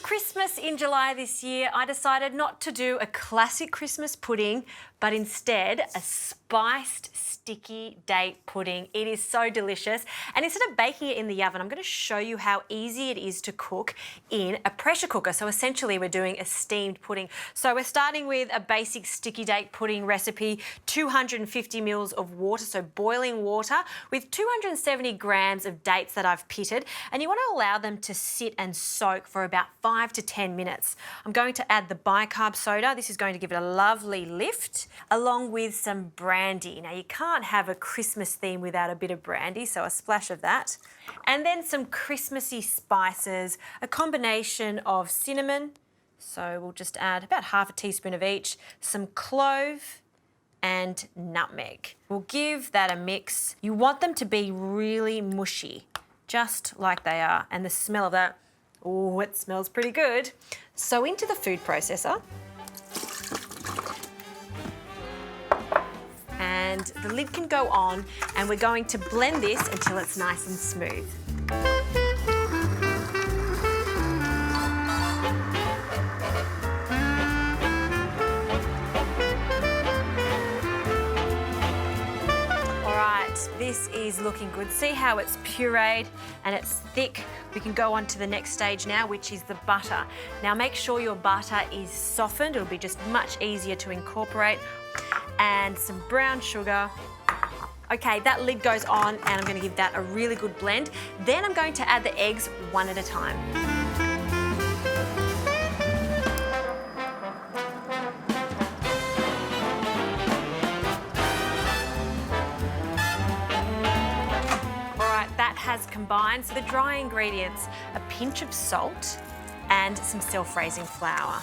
Christmas in July this year, I decided not to do a classic Christmas pudding, but instead a spiced sticky date pudding. It is so delicious. And instead of baking it in the oven, I'm going to show you how easy it is to cook in a pressure cooker. So essentially we're doing a steamed pudding. So we're starting with a basic sticky date pudding recipe, 250 mils of water, so boiling water with 270 grams of dates that I've pitted. And you want to allow them to sit and soak for about 5 to 10 minutes. I'm going to add the bicarb soda. This is going to give it a lovely lift, along with some brandy. Now you can't have a Christmas theme without a bit of brandy, so a splash of that. And then some Christmassy spices, a combination of cinnamon, so we'll just add about half a teaspoon of each, some clove and nutmeg. We'll give that a mix. You want them to be really mushy, just like they are, and the smell of that, oh, it smells pretty good. So into the food processor. And the lid can go on, and we're going to blend this until it's nice and smooth. This is looking good. See how it's pureed and it's thick? We can go on to the next stage now, which is the butter. Now make sure your butter is softened. It'll be just much easier to incorporate. And some brown sugar. Okay, that lid goes on, and I'm going to give that a really good blend. Then I'm going to add the eggs one at a time. Has combined, so the dry ingredients, a pinch of salt and some self-raising flour.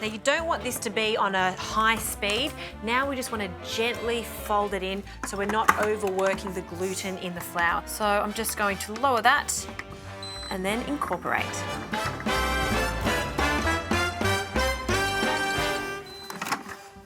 Now you don't want this to be on a high speed. Now we just want to gently fold it in so we're not overworking the gluten in the flour. So I'm just going to lower that and then incorporate.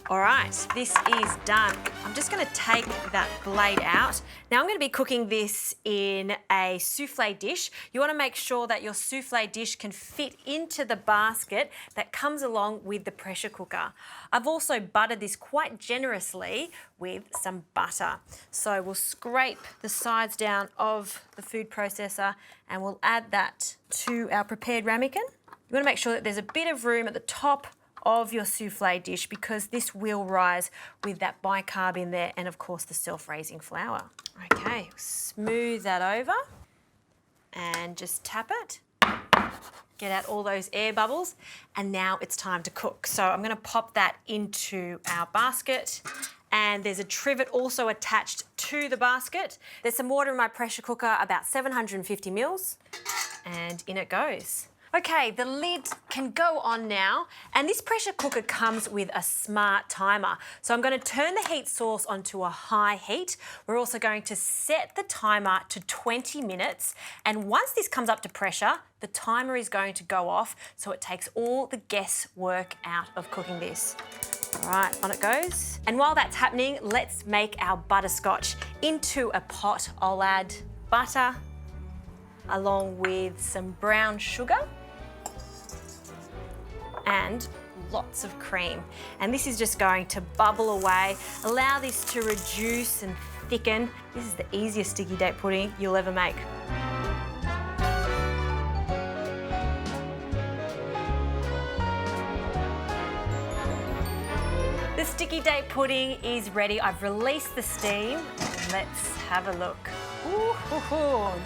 All right, this is done. I'm just going to take that blade out. Now I'm going to be cooking this in a souffle dish. You want to make sure that your souffle dish can fit into the basket that comes along with the pressure cooker. I've also buttered this quite generously with some butter. So we'll scrape the sides down of the food processor and we'll add that to our prepared ramekin. You want to make sure that there's a bit of room at the top of your souffle dish because this will rise with that bicarb in there and of course the self-raising flour. Okay, smooth that over and just tap it. Get out all those air bubbles and now it's time to cook. So I'm going to pop that into our basket and there's a trivet also attached to the basket. There's some water in my pressure cooker, about 750 mils, and in it goes. Okay, the lid can go on now, and this pressure cooker comes with a smart timer. So I'm going to turn the heat source onto a high heat. We're also going to set the timer to 20 minutes, and once this comes up to pressure, the timer is going to go off, so it takes all the guesswork out of cooking this. All right, on it goes. And while that's happening, let's make our butterscotch. Into a pot, I'll add butter along with some brown sugar and lots of cream. And this is just going to bubble away. Allow this to reduce and thicken. This is the easiest sticky date pudding you'll ever make. The sticky date pudding is ready. I've released the steam. Let's have a look. Ooh,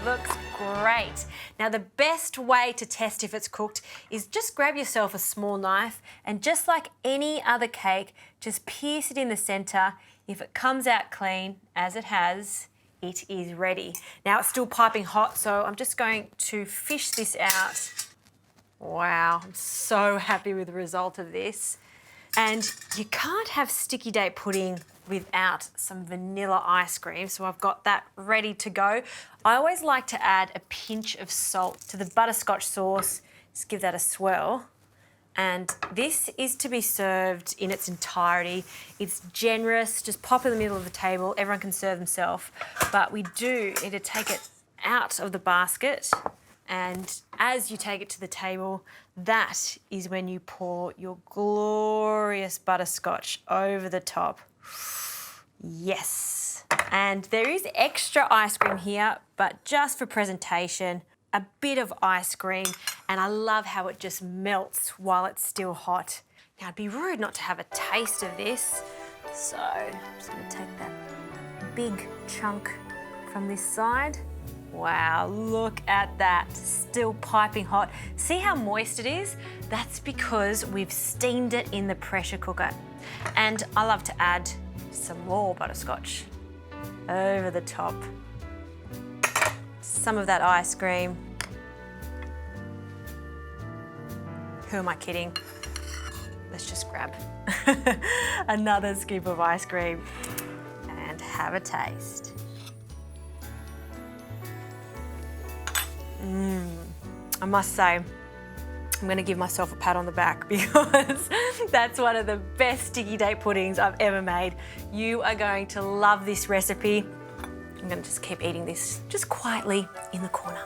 looks great. Now the best way to test if it's cooked is just grab yourself a small knife and just like any other cake, just pierce it in the center. If it comes out clean, as it has, it is ready. Now it's still piping hot, so I'm just going to fish this out. Wow, I'm so happy with the result of this. And you can't have sticky date pudding without some vanilla ice cream, so I've got that ready to go. I always like to add a pinch of salt to the butterscotch sauce, just give that a swirl. And this is to be served in its entirety. It's generous, just pop in the middle of the table, everyone can serve themselves, but we do need to take it out of the basket And as you take it to the table, that is when you pour your glorious butterscotch over the top. Yes. And there is extra ice cream here, but just for presentation, a bit of ice cream. And I love how it just melts while it's still hot. Now, it'd be rude not to have a taste of this. So I'm just gonna take that big chunk from this side. Wow, look at that, still piping hot. See how moist it is? That's because we've steamed it in the pressure cooker. And I love to add some more butterscotch over the top. Some of that ice cream. Who am I kidding? Let's just grab another scoop of ice cream and have a taste. I must say, I'm going to give myself a pat on the back because that's one of the best sticky date puddings I've ever made. You are going to love this recipe. I'm going to just keep eating this just quietly in the corner.